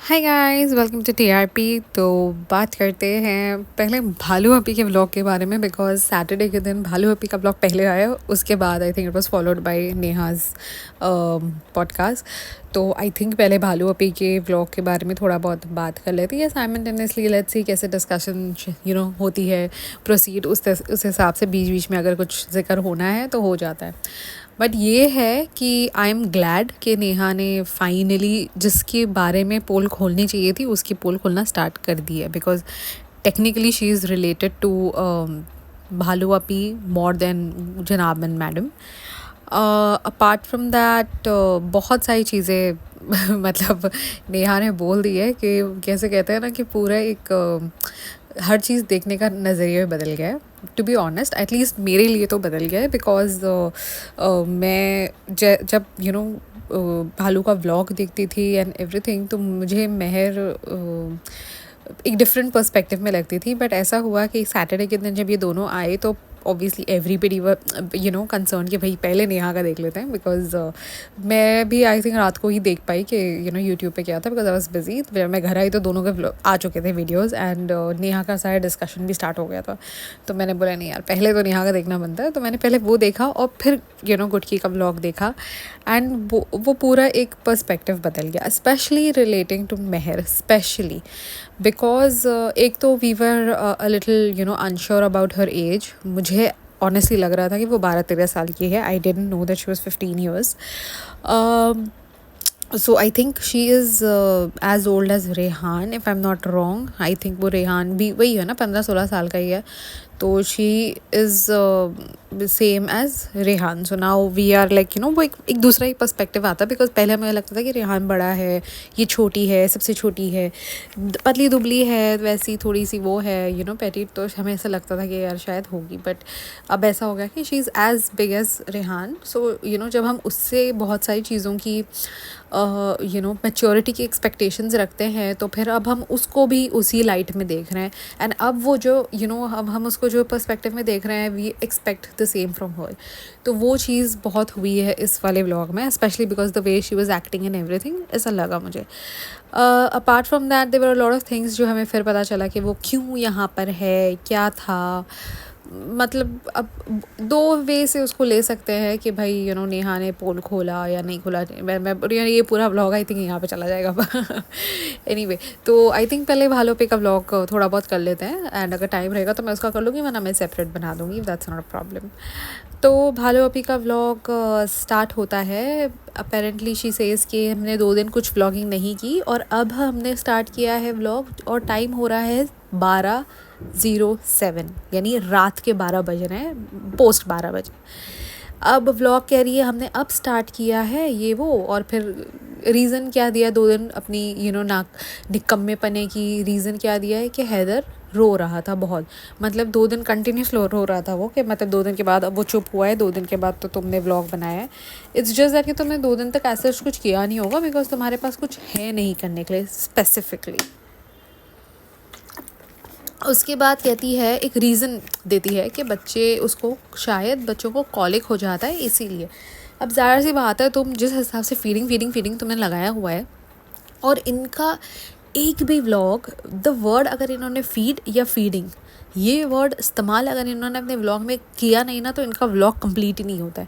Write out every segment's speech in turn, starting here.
Hi guys, welcome to TRP. तो बात करते हैं पहले भालू हप्पी के व्लॉग के बारे में, बिकॉज सैटरडे के दिन भालू हप्पी का व्लॉग पहले आया, उसके बाद I think it was followed by Neha's podcast. तो आई थिंक पहले भालू हप्पी के व्लॉग के बारे में थोड़ा बहुत बात कर लेते हैं। साइमल्टेनियसली लेट्स सी कैसे डिस्कशन होती है, प्रोसीड उस हिसाब से बीच बीच में अगर कुछ जिक्र होना है तो हो जाता है। बट ये है कि आई एम ग्लैड कि नेहा ने फाइनली जिसके बारे में पोल खोलनी चाहिए थी उसकी पोल खोलना स्टार्ट कर दी है, because technically she is related to भालू अपी मोर देन जनाबन मैडम। अपार्ट फ्रॉम दैट बहुत सारी चीज़ें मतलब नेहा ने बोल दी है कि कैसे कहते हैं ना कि पूरा एक हर चीज़ देखने का नज़रिया बदल गया है। टू बी ऑनेस्ट एटलीस्ट मेरे लिए तो बदल गया है, बिकॉज मैं जब भालू का व्लॉग देखती थी एंड एवरीथिंग, तो मुझे मेहर एक डिफरेंट पर्सपेक्टिव में लगती थी। बट ऐसा हुआ कि सैटरडे के दिन जब ये दोनों आए तो ऑब्वियसली एवरीबडी वर कंसर्न कि भाई पहले नेहा का देख लेते हैं, बिकॉज मैं भी आई थिंक रात को ही देख पाई कि यूट्यूब पे क्या था, बिकॉज आई वॉज बिजी। जब मैं घर आई तो दोनों के आ चुके थे वीडियोज़, एंड नेहा का सारा डिस्कशन भी स्टार्ट हो गया था। तो मैंने बोला नहीं यार, पहले तो नेहा का देखना बनता है। तो मैंने पहले वो देखा और फिर गुटकी का व्लॉग देखा, एंड वो पूरा एक पर्सपेक्टिव बदल गया, specially relating to Mehar, specially because एक तो we were a little unsure about her age. मुझे ऑनेस्टली लग रहा था कि वो 12-13 साल की है। I didn't know that she was 15 years. So I think she is as old as Rehan, if I'm not wrong. I think वो रेहान भी वही है ना, 15-16 साल का ही है। तो she is same age Rehan. So now we are like वो एक दूसरा ही पर्सपेक्टिव आता है, बिकॉज पहले हमें लगता था कि रेहान बड़ा है, ये छोटी है, सबसे छोटी है, पतली दुबली है, वैसी थोड़ी सी वो है पेटिट। तो हमें ऐसा लगता था कि यार शायद होगी, बट अब ऐसा हो गया कि she is as big as Rehan. So जब हम उससे बहुत सारी चीज़ों की मैच्योरिटी की एक्सपेक्टेशंस रखते हैं, तो फिर अब हम उसको भी उसी लाइट में देख रहे हैं। एंड अब वो जो अब हम उसको जो पर्सपेक्टिव में देख रहे हैं, we expect the same from her. तो वो चीज़ बहुत हुई है इस वाले व्लॉग में, specially because the way she was acting and everything, ऐसा लगा मुझे। Apart from that there were a lot of things जो हमें फिर पता चला कि वो क्यों यहाँ पर है, क्या था। मतलब अब दो वे से उसको ले सकते हैं कि भाई नेहा ने पोल खोला या नहीं खोला। मैं ये पूरा व्लॉग आई थिंक यहाँ पे चला जाएगा एनीवे तो आई थिंक पहले भालो पे का व्लॉग थोड़ा बहुत कर लेते हैं, एंड अगर टाइम रहेगा तो मैं उसका कर लूँगी, वरना मैं सेपरेट बना दूँगी, दैट्स नॉट अ प्रॉब्लम। तो भालो अपी का व्लॉग स्टार्ट होता है। अपेरेंटली शी सेज कि हमने 2 दिन कुछ व्लॉगिंग नहीं की और अब हमने स्टार्ट किया है व्लॉग, और टाइम हो रहा है 12:07, यानी रात के 12 बज रहे हैं, पोस्ट 12 बजे। अब व्लॉग कह रही है हमने अब स्टार्ट किया है ये वो, और फिर रीज़न क्या दिया 2 दिन अपनी नाक निकम्मे पने की रीज़न क्या दिया है कि हैदर रो रहा था बहुत। मतलब 2 दिन कंटिन्यूस रो रहा था वो, कि मतलब 2 दिन के बाद अब वो चुप हुआ है, 2 दिन के बाद तो तुमने व्लॉग बनाया है। इट्स जस्ट दैट कि तुमने 2 दिन तक ऐसा कुछ किया नहीं होगा, बिकॉज तुम्हारे पास कुछ है नहीं करने के लिए स्पेसिफिकली। उसके बाद कहती है, एक रीज़न देती है कि शायद बच्चों को कॉलिक हो जाता है इसीलिए। अब ज़ाहिर सी बात है, तुम जिस हिसाब से फीडिंग तुमने लगाया हुआ है, और इनका एक भी व्लॉग द वर्ड अगर इन्होंने फीड या फीडिंग ये वर्ड इस्तेमाल अगर इन्होंने अपने व्लॉग में किया नहीं ना, तो इनका व्लॉग कंप्लीट ही नहीं होता है।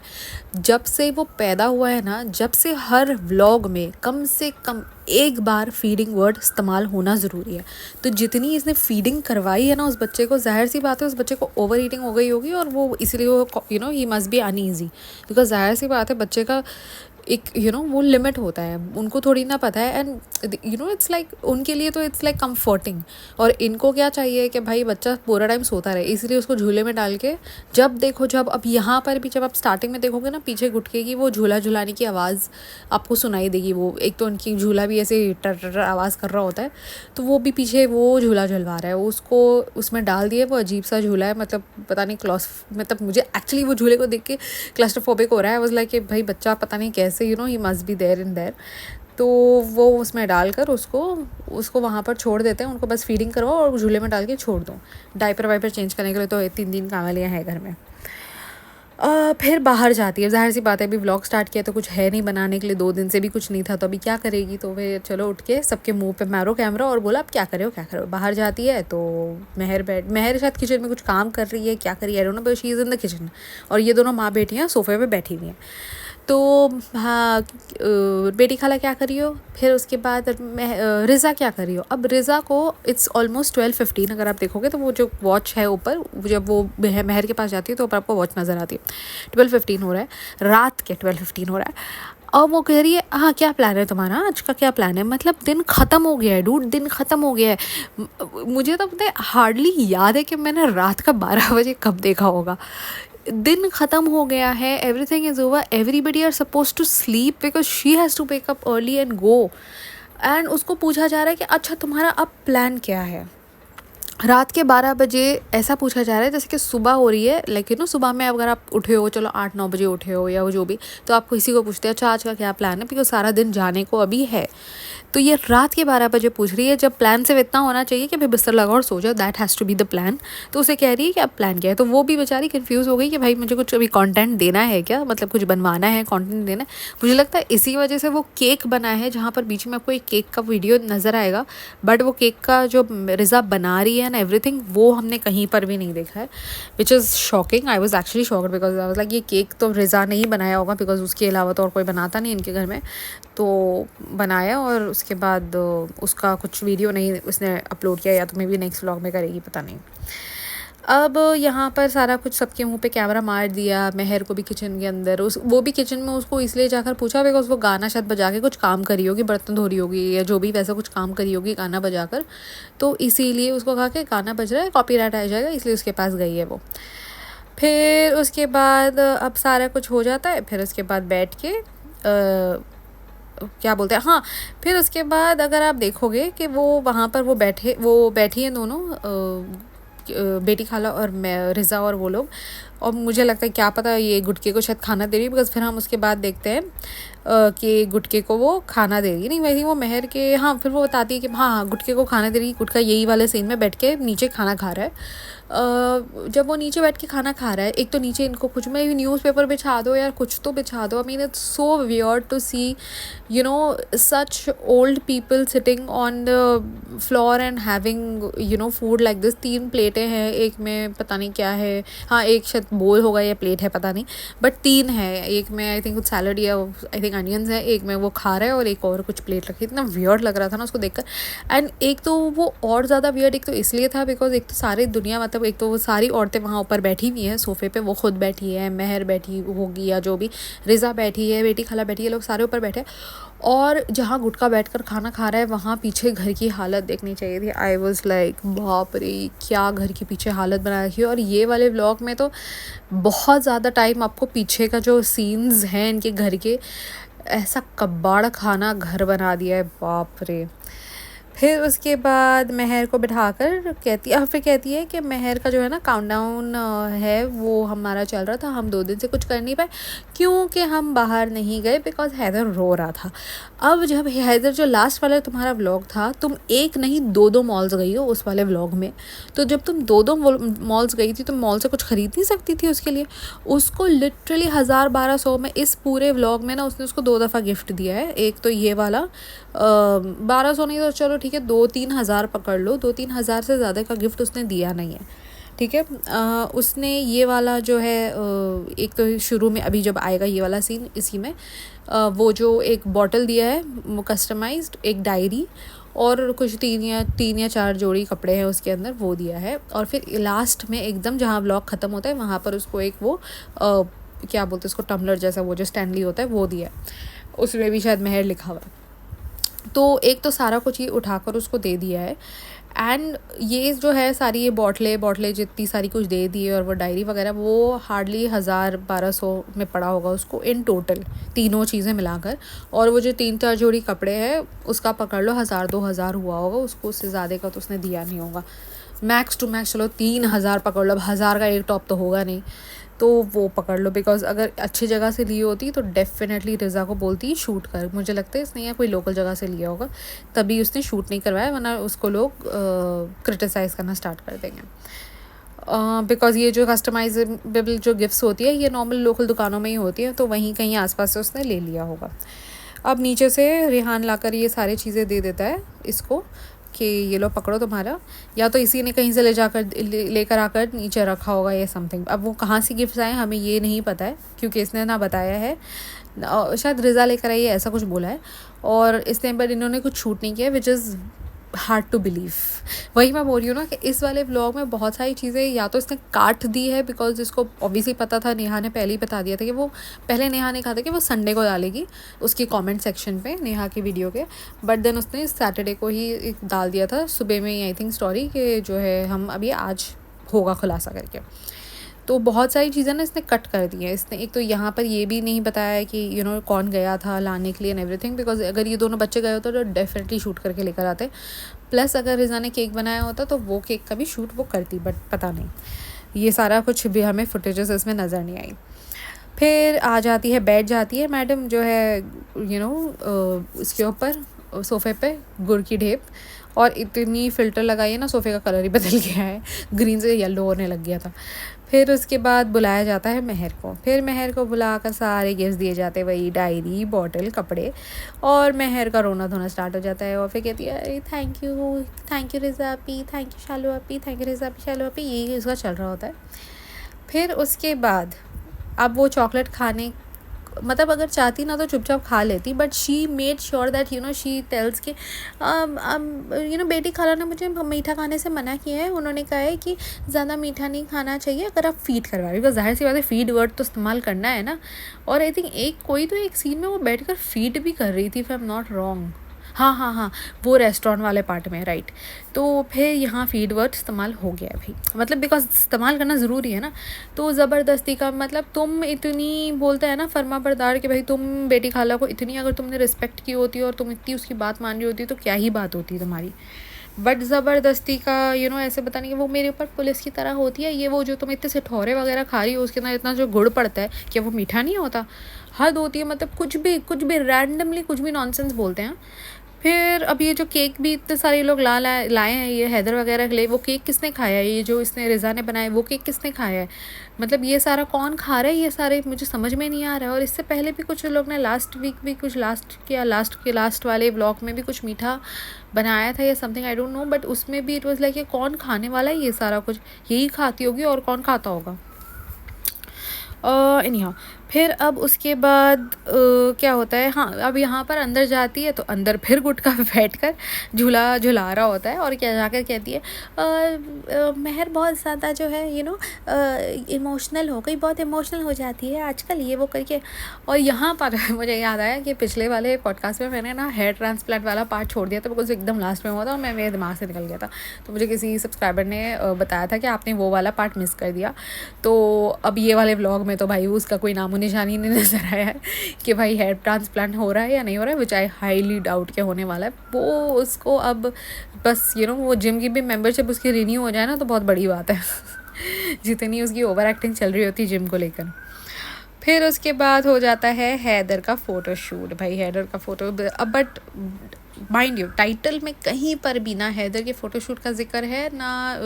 जब से वो पैदा हुआ है ना, जब से हर व्लॉग में कम से कम एक बार फीडिंग वर्ड इस्तेमाल होना ज़रूरी है। तो जितनी इसने फीडिंग करवाई है ना उस बच्चे को, ज़ाहिर सी बात है उस बच्चे को ओवर ईटिंग हो गई होगी, और वो इसलिए वो ही मस्ट बी अनईजी, बिकॉज ज़ाहिर सी बात है बच्चे का एक वो लिमिट होता है, उनको थोड़ी ना पता है। एंड इट्स लाइक उनके लिए तो इट्स लाइक कंफर्टिंग, और इनको क्या चाहिए कि भाई बच्चा पूरा टाइम सोता रहे, इसलिए उसको झूले में डाल के जब देखो, जब अब यहाँ पर भी जब आप स्टार्टिंग में देखोगे ना, पीछे गुटके की वो झूला झुलाने की आवाज़ आपको सुनाई देगी। वो एक तो उनकी झूला भी ऐसे टर आवाज़ कर रहा होता है, तो वो भी पीछे वो झूला झुलवा रहा है, उसको उसमें डाल दिए। वो अजीब सा झूला है, मतलब पता नहीं मतलब मुझे एक्चुअली वो झूले को देख के क्लस्ट्रोफोबिक हो रहा है। वाज लाइक कि भाई बच्चा पता नहीं कैसे he must be there in there. तो वो उसमें डालकर उसको वहाँ पर छोड़ देते हैं, उनको बस फीडिंग करवाओ और झूले में डाल के छोड़ दो। डायपर वाइपर चेंज करने के लिए तो 3 दिन कांवलियाँ हैं घर में। फिर बाहर जाती है, ज़ाहिर सी बात है अभी व्लॉग स्टार्ट किया तो कुछ है नहीं बनाने के लिए, 2 दिन से भी कुछ नहीं था तो अभी क्या करेगी, तो फिर चलो उठ के सबके मुंह पे मारो कैमरा और बोला अब क्या करे हो क्या करो। बाहर जाती है तो महर शायद किचन में कुछ काम कर रही है, क्या कर रही है I don't know, but she is in the kitchen और ये दोनों माँ बेटियाँ सोफे पे बैठी हुई हैं। तो हाँ बेटी खाला क्या करी हो, फिर उसके बाद रिज़ा क्या करी हो। अब रिज़ा को इट्स ऑलमोस्ट 12:15, अगर आप देखोगे तो वो जो वॉच है ऊपर, जब वो महर के पास जाती है तो ऊपर आपको वॉच नज़र आती है, 12:15 हो रहा है, रात के 12:15 हो रहा है। अब वो कह रही है हाँ क्या प्लान है तुम्हारा, आज का क्या प्लान है, मतलब दिन ख़त्म हो गया है डूड, दिन ख़त्म हो गया है। मुझे तो पता है हार्डली याद है कि मैंने रात का 12 बजे कब देखा होगा। दिन ख़त्म हो गया है, everything is over, everybody are suppose to sleep because she has to wake up early and go. And उसको पूछा जा रहा है कि अच्छा तुम्हारा अब प्लान क्या है। रात के 12 बजे ऐसा पूछा जा रहा है जैसे कि सुबह हो रही है, लाइक यू नो सुबह में अगर आप उठे हो, चलो 8-9 बजे उठे हो या वो जो भी, तो आप किसी को पूछते हैं अच्छा आज का क्या प्लान है, बिकॉज सारा दिन जाने को अभी है। तो ये रात के 12 बजे पूछ रही है, जब प्लान सिर्फ इतना होना चाहिए कि भाई बिस्तर लगाओ और सो जाओ, that has to be the plan. तो उसे कह रही है कि अब प्लान क्या है, तो वो भी बेचारी कंफ्यूज हो गई कि भाई मुझे कुछ अभी कंटेंट देना है क्या, मतलब कुछ बनवाना है, कंटेंट देना है। मुझे लगता है इसी वजह से वो केक बना है, जहाँ पर बीच में आपको एक केक का वीडियो नज़र आएगा, बट वो केक का जो रिज़ा बना रही है ना एवरीथिंग, वो हमने कहीं पर भी नहीं देखा है, which is shocking. I was actually shocked because I was like ये केक तो रिज़ा ने ही बनाया होगा, बिकॉज उसके अलावा तो और कोई बनाता नहीं इनके घर में। तो बनाया और उसके बाद उसका कुछ वीडियो नहीं उसने अपलोड किया, या तो मे बी नेक्स्ट व्लॉग में करेगी, पता नहीं। अब यहाँ पर सारा कुछ सबके मुंह पे कैमरा मार दिया, महर को भी किचन के अंदर, उस वो भी किचन में उसको इसलिए जाकर पूछा बिकॉज वो गाना शायद बजा के कुछ काम करी होगी, बर्तन धो रही होगी या जो भी वैसा कुछ काम करी होगी गाना बजा कर, तो इसीलिए उसको कहा कि गाना बज रहा है कॉपीराइट आ जाएगा, इसलिए उसके पास गई है वो। फिर उसके बाद अब सारा कुछ हो जाता है, फिर उसके बाद बैठ के क्या बोलते हैं, हाँ फिर उसके बाद अगर आप देखोगे कि वो वहाँ पर वो बैठी हैं दोनों बेटी खाला और मैं रिज़ा और वो लोग, और मुझे लगता है क्या पता ये गुटके को शायद खाना दे रही है, बिकॉज फिर हम उसके बाद देखते हैं कि गुटके को वो खाना दे रही नहीं, वैसे वो महर के, हाँ फिर वो बताती है कि हाँ गुटके को खाना दे रही, गुटका यही वाले सीन में बैठ के नीचे खाना खा रहा है। जब वो नीचे बैठ के खाना खा रहा है, एक तो नीचे इनको कुछ में न्यूज़पेपर बिछा दो यार, कुछ तो बिछा दो। I mean it's so weird to see you know such old people sitting on the floor and having you know food like this. 3 प्लेटें हैं, एक में पता नहीं क्या है, हाँ एक शायद बोल होगा या प्लेट है पता नहीं, बट 3 है, एक में आई थिंक कुछ सैलड या आई थिंक अनियंस है, एक में वो खा रहा है और एक और कुछ प्लेट रखी। इतना वियर्ड लग रहा था ना उसको देखकर। एंड एक तो वो और ज़्यादा वियर्ड एक तो इसलिए था बिकॉज एक तो सारी दुनिया, मतलब एक तो वो सारी औरतें वहाँ ऊपर बैठी हुई हैं सोफ़े पे, वो खुद बैठी है, महर बैठी होगी या जो भी, रिज़ा बैठी है, बेटी खाला बैठी है, लोग सारे ऊपर बैठे, और जहाँ गुटका बैठकर खाना खा रहा है वहाँ पीछे घर की हालत देखनी चाहिए थी। आई वॉज लाइक बाप रे क्या घर के पीछे हालत बना रखी है। और ये वाले व्लॉग में तो बहुत ज़्यादा टाइम आपको पीछे का जो सीन्स हैं इनके घर के, ऐसा कबाड़ खाना घर बना दिया है, बाप रे। फिर उसके बाद महर को बिठाकर कहती है कि महर का जो है ना काउंटडाउन है वो हमारा चल रहा था, हम 2 दिन से कुछ कर नहीं पाए क्योंकि हम बाहर नहीं गए बिकॉज हैदर रो रहा था। अब जब हैदर जो लास्ट वाला तुम्हारा व्लॉग था, तुम एक नहीं 2 मॉल्स गई हो उस वाले व्लॉग में, तो जब तुम 2 मॉल्स गई थी, तुम मॉल से कुछ खरीद नहीं सकती थी उसके लिए। उसको लिटरली 1000-1200 में इस पूरे व्लॉग में ना उसने उसको 2 दफ़ा गिफ्ट दिया है। एक तो ये वाला 1200 नहीं तो चलो ठीक है 2-3 हज़ार पकड़ लो, 2-3 हज़ार से ज़्यादा का गिफ्ट उसने दिया नहीं है, ठीक है। उसने ये वाला जो है एक तो शुरू में अभी जब आएगा ये वाला सीन, इसी में वो जो एक बॉटल दिया है कस्टमाइज्ड, एक डायरी और कुछ 3 या 4 जोड़ी कपड़े हैं उसके अंदर, वो दिया है। और फिर लास्ट में एकदम जहाँ व्लॉग ख़त्म होता है वहाँ पर उसको एक वो क्या बोलते हैं उसको, टम्बलर जैसा वो जो स्टैंडली होता है वो दिया है, उसमें भी शायद महर लिखा हुआ है। तो एक तो सारा कुछ ये उठाकर उसको दे दिया है, एंड ये जो है सारी ये बॉटलें जितनी सारी कुछ दे दी है और वो डायरी वगैरह, वो हार्डली 1000-1200 में पड़ा होगा उसको इन टोटल, तीनों चीज़ें मिलाकर। और वो जो 3-4 जोड़ी कपड़े हैं उसका पकड़ लो 1000-2000 हुआ होगा उसको, उससे ज़्यादा का तो उसने दिया नहीं होगा। मैक्स टू मैक्स चलो 3000 पकड़ लो, अब 1000 का एक टॉप तो होगा नहीं, तो वो पकड़ लो। बिकॉज अगर अच्छी जगह से ली होती तो डेफिनेटली रिज़ा को बोलती शूट कर, मुझे लगता है इसने या कोई लोकल जगह से लिया होगा तभी उसने शूट नहीं करवाया, वरना उसको लोग क्रिटिसाइज़ करना स्टार्ट कर देंगे। बिकॉज़ ये जो कस्टमाइजेबल जो गिफ्ट्स होती है ये नॉर्मल लोकल दुकानों में ही होती है, तो वहीं कहीं आसपास से उसने ले लिया होगा। अब नीचे से रेहान लाकर ये सारी चीज़ें दे देता है इसको कि ये लो पकड़ो तुम्हारा, या तो इसी ने कहीं से लेकर आकर नीचे रखा होगा या समथिंग। अब वो कहाँ से गिफ्ट्स आए हमें ये नहीं पता है, क्योंकि इसने ना बताया है, शायद रिज़ा लेकर आई है ऐसा कुछ बोला है, और इसने पर इन्होंने कुछ शूट नहीं किया, which is hard to believe. वही मैं बोल रही हूँ ना कि इस वाले व्लॉग में बहुत सारी चीज़ें या तो इसने काट दी है, बिकॉज इसको ऑब्वियसली पता था, नेहा ने पहले ही बता दिया था कि वो पहले नेहा ने कहा था कि वो संडे को डालेगी उसकी कमेंट सेक्शन पे नेहा की वीडियो के, बट देन उसने सैटरडे को ही डाल दिया था सुबह में, आई थिंक स्टोरी कि जो है हम अभी आज होगा खुलासा करके। तो बहुत सारी चीज़ें ना इसने कट कर दी हैं। इसने एक तो यहाँ पर ये भी नहीं बताया है कि कौन गया था लाने के लिए एंड एवरीथिंग, बिकॉज अगर ये दोनों बच्चे गए होते तो डेफिनेटली शूट करके लेकर आते। प्लस अगर रिज़ा ने केक बनाया होता तो वो केक का भी शूट वो करती, बट पता नहीं, ये सारा कुछ भी हमें फुटेजेस इसमें नज़र नहीं आई। फिर आ जाती है, बैठ जाती है मैडम जो है उसके ऊपर सोफ़े पे गुड़ की ढेप, और इतनी फ़िल्टर लगाई है ना, सोफ़े का कलर ही बदल गया है, ग्रीन से येलो होने लग गया था। फिर उसके बाद बुलाया जाता है महर को। फिर महर को बुलाकर सारे गिफ्ट दिए जाते हैं, वही डायरी, बॉटल, कपड़े, और महर का रोना धोना स्टार्ट हो जाता है। और फिर कहती है अरे थैंक यू रिज़ा आपी, थैंक यू शालू आपी, थैंक यू रिज़ा आपी, शालू आपी, यही उसका चल रहा होता है। फिर उसके बाद अब वो चॉकलेट खाने, मतलब अगर चाहती ना तो चुपचाप खा लेती, but she made sure that she tells कि बेटी खाला ने मुझे मीठा खाने से मना किया है, उन्होंने कहा है कि ज़्यादा मीठा नहीं खाना चाहिए अगर आप फीड करवा रही हो, बिकॉज जाहिर सी बात है फीड वर्ड तो इस्तेमाल करना है ना। और आई थिंक एक सीन में वो बैठ कर फीड भी कर रही थी, if I am not wrong. हाँ, वो रेस्टोरेंट वाले पार्ट में, राइट। तो फिर यहाँ फीड वर्ड इस्तेमाल हो गया है भाई, मतलब बिकॉज इस्तेमाल करना ज़रूरी है ना। तो ज़बरदस्ती का मतलब, तुम इतनी बोलते हैं ना फर्मा बरदार कि भाई तुम बेटी खाला को इतनी अगर तुमने रिस्पेक्ट की होती और तुम इतनी उसकी बात मान रही होती तो क्या ही बात होती तुम्हारी। बट ज़बरदस्ती का ऐसे बताने कि वो मेरे ऊपर पुलिस की तरह होती है, ये वो जो तुम इतने से ठोरे वगैरह खा रही हो उसके अंदर इतना जो गुड़ पड़ता है, क्या वो मीठा नहीं होता? हद होती है, मतलब कुछ भी रैंडमली कुछ भी नॉनसेंस बोलते हैं। फिर अब ये जो केक भी इतने सारे लोग लाए हैं, ये हैदर वगैरह के लिए, वो केक किसने खाया है? ये जो इसने रिज़ा ने बनाया वो केक किसने खाया है? मतलब ये सारा कौन खा रहा है? ये सारे मुझे समझ में नहीं आ रहा है। और इससे पहले भी कुछ लोग ने लास्ट वीक भी कुछ लास्ट वाले ब्लॉग में भी कुछ मीठा बनाया था या something, I don't know, but उसमें भी इट वॉज लाइक ये कौन खाने वाला है? ये सारा कुछ यही खाती होगी, और कौन खाता होगा? एनीहाउ, फिर अब उसके बाद क्या होता है, हाँ अब यहाँ पर अंदर जाती है तो अंदर फिर गुटका बैठ कर झूला झुला रहा होता है, और क्या जाकर कहती है महर बहुत ज़्यादा जो है इमोशनल हो गई, बहुत इमोशनल हो जाती है आजकल, ये वो करके। और यहाँ पर मुझे याद आया कि पिछले वाले पॉडकास्ट में मैंने ना हेयर ट्रांसप्लांट वाला पार्ट छोड़ दिया था, बिकॉज एकदम लास्ट में हुआ था और मेरे दिमाग से निकल गया था। तो मुझे किसी सब्सक्राइबर ने बताया था कि आपने वो वाला पार्ट मिस कर दिया। तो अब ये वाले व्लॉग में तो भाई उसका कोई नामो निशानी नहीं नज़र आया है कि भाई हेयर ट्रांसप्लांट हो रहा है या नहीं हो रहा है, विच आई हाईली डाउट के होने वाला है। वो उसको अब बस वो जिम की भी मेंबरशिप उसकी रिन्यू हो जाए ना तो बहुत बड़ी बात है जितनी उसकी ओवर एक्टिंग चल रही होती जिम को लेकर। फिर उसके बाद हो जाता है हैदर का फ़ोटोशूट। भाई हैदर का फ़ोटो, अब बट माइंड यू टाइटल में कहीं पर भी ना हैदर के फ़ोटोशूट का जिक्र है ना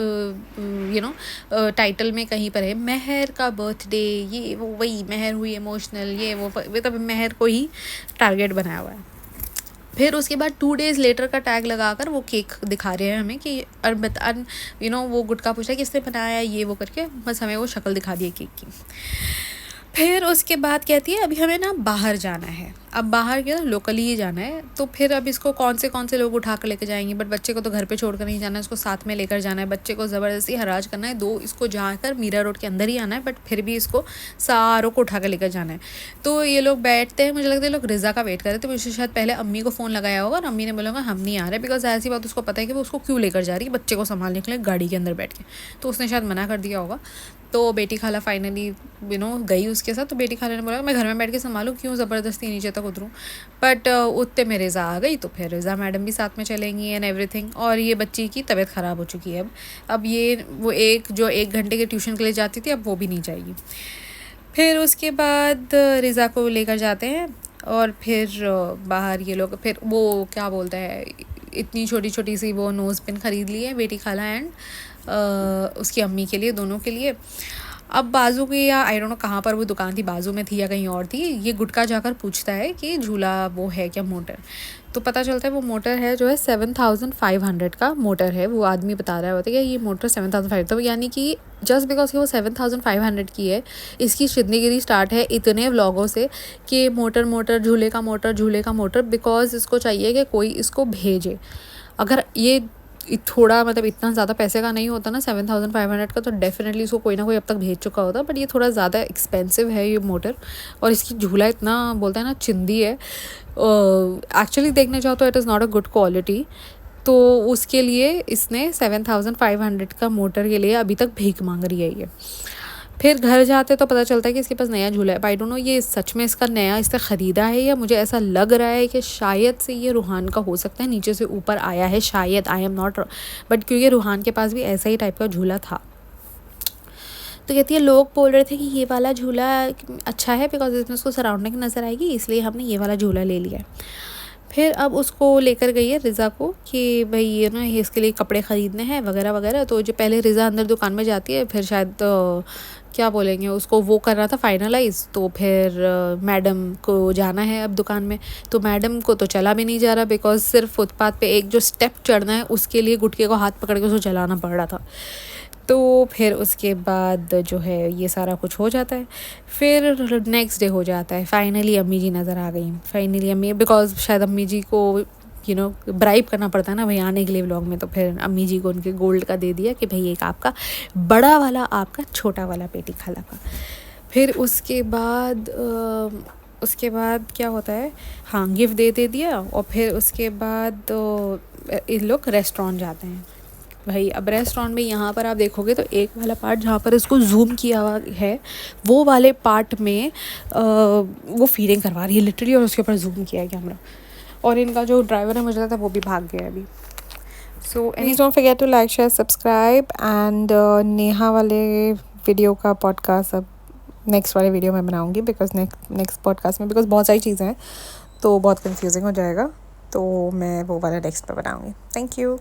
टाइटल में कहीं पर है महर का बर्थडे, ये वो वही महर हुई इमोशनल, ये वो तब महर को ही टारगेट बनाया हुआ है। फिर उसके बाद 2 days लेटर का टैग लगाकर वो केक दिखा रहे हैं हमें कि वो गुटका पूछा है किसने बनाया ये वो करके, बस हमें वो शक्ल दिखा दी है केक की। फिर उसके बाद कहती है अभी हमें ना बाहर जाना है। अब बाहर क्या, लोकली ही जाना है। तो फिर अब इसको कौन से लोग उठा कर लेकर जाएंगे, बट बच्चे को तो घर पे छोड़ कर नहीं जाना है, इसको साथ में लेकर जाना है। बच्चे को ज़बरदस्ती हराज करना है, इसको जाकर मीरा रोड के अंदर ही आना है, बट फिर भी इसको सारों को उठा कर लेकर जाना है। तो ये लोग बैठते हैं, मुझे लगता है लोग रिज़ा का वेट कर रहे थे। मुझे शायद पहले अम्मी को फ़ोन लगाया होगा और अम्मी ने बोला हम नहीं आ रहे, बिकॉज ऐसी बात उसको पता है कि वो उसको क्यों लेकर जा रही है बच्चे को संभालने के लिए गाड़ी के अंदर बैठ के। तो उसने शायद मना कर दिया होगा। तो बेटी खाला फाइनली गई उसके साथ। तो बेटी खाला ने बोला मैं घर में बैठ के संभालूँ, क्यों ज़बरदस्ती नीचे तक उतरूँ। बट उतने में रिज़ा आ गई, तो फिर रिज़ा मैडम भी साथ में चलेंगी एंड एवरीथिंग। और ये बच्ची की तबीयत ख़राब हो चुकी है अब ये वो जो 1 घंटे के ट्यूशन के लिए जाती थी अब वो भी नहीं जाएगी। फिर उसके बाद रिज़ा को लेकर जाते हैं और फिर बाहर ये लोग फिर वो क्या बोलते हैं, इतनी छोटी छोटी सी वो नोज़ पिन ख़रीद ली है बेटी खाला एंड उसकी अम्मी के लिए, दोनों के लिए। अब बाजू की या आई डोंट नो कहाँ पर वो दुकान थी, बाजू में थी या कहीं और थी, ये गुटका जाकर पूछता है कि झूला वो है क्या मोटर। तो पता चलता है वो मोटर है जो है 7500 का मोटर है। वो आदमी बता रहा होता है कि ये मोटर 7500, तो यानी कि जस्ट बिकॉज कि वो 7500 की है, इसकी शिदनीगिरी स्टार्ट है इतने व्लॉगों से कि मोटर मोटर झूले का मोटर, झूले का मोटर, बिकॉज इसको चाहिए कि कोई इसको भेजे। अगर ये थोड़ा मतलब इतना ज़्यादा पैसे का नहीं होता ना 7500 का, तो डेफिनेटली इसको कोई ना कोई अब तक भेज चुका होता। बट ये थोड़ा ज़्यादा एक्सपेंसिव है ये मोटर, और इसकी झूला इतना बोलता है ना चिंदी है। एक्चुअली देखने जाओ तो it is not a good quality. तो उसके लिए इसने 7500 का मोटर के लिए अभी तक भीख मांग रही है ये। फिर घर जाते तो पता चलता है कि इसके पास नया झूला है। आई डोंट नो ये सच में इसका नया इसने ख़रीदा है, या मुझे ऐसा लग रहा है कि शायद से ये रूहान का हो सकता है, नीचे से ऊपर आया है शायद, आई एम नॉट, बट क्योंकि रूहान के पास भी ऐसा ही टाइप का झूला था। तो कहती है लोग बोल रहे थे कि ये वाला झूला अच्छा है बिकॉज इसमें उसको सराउंडिंग नज़र आएगी, इसलिए हमने ये वाला झूला ले लिया। फिर अब उसको लेकर गई है रिज़ा को कि भाई ये ना ये इसके लिए कपड़े ख़रीदने हैं वगैरह वगैरह। तो जो पहले रिज़ा अंदर दुकान में जाती है, फिर शायद क्या बोलेंगे उसको, वो कर रहा था फाइनलाइज। तो फिर मैडम को जाना है अब दुकान में, तो मैडम को तो चला भी नहीं जा रहा बिकॉज सिर्फ फुटपाथ पे एक जो स्टेप चढ़ना है उसके लिए गुटके को हाथ पकड़ के उसको चलाना पड़ रहा था। तो फिर उसके बाद जो है ये सारा कुछ हो जाता है। फिर नेक्स्ट डे हो जाता है, फाइनली अम्मी जी नज़र आ गई। फाइनली अम्मी, बिकॉज शायद अम्मी जी को ब्राइब करना पड़ता है ना भाई आने के लिए व्लॉग में, तो फिर अम्मी जी को उनके गोल्ड का दे दिया कि भाई एक आपका बड़ा वाला, आपका छोटा वाला पेटी खाला का। फिर उसके बाद क्या होता है, हाँ गिफ्ट दे दिया। और फिर उसके बाद इन लोग रेस्टोरेंट जाते हैं। भाई अब रेस्टोरेंट में यहाँ पर आप देखोगे तो एक वाला पार्ट जहाँ पर इसको जूम किया हुआ है, वो वाले पार्ट में वो फीडिंग करवा रही है लिटरली, और उसके ऊपर जूम किया है कैमरा। और इनका जो ड्राइवर है मुझे लगता है वो भी भाग गया अभी। So please don't forget to like share subscribe and Neha वाले वीडियो का पॉडकास्ट अब नेक्स्ट वाले वीडियो में बनाऊँगी, बिकॉज नेक्स्ट पॉडकास्ट में बिकॉज बहुत सारी चीज़ें हैं तो बहुत कंफ्यूजिंग हो जाएगा, तो मैं वो वाला नेक्स्ट पे बनाऊँगी। Thank you.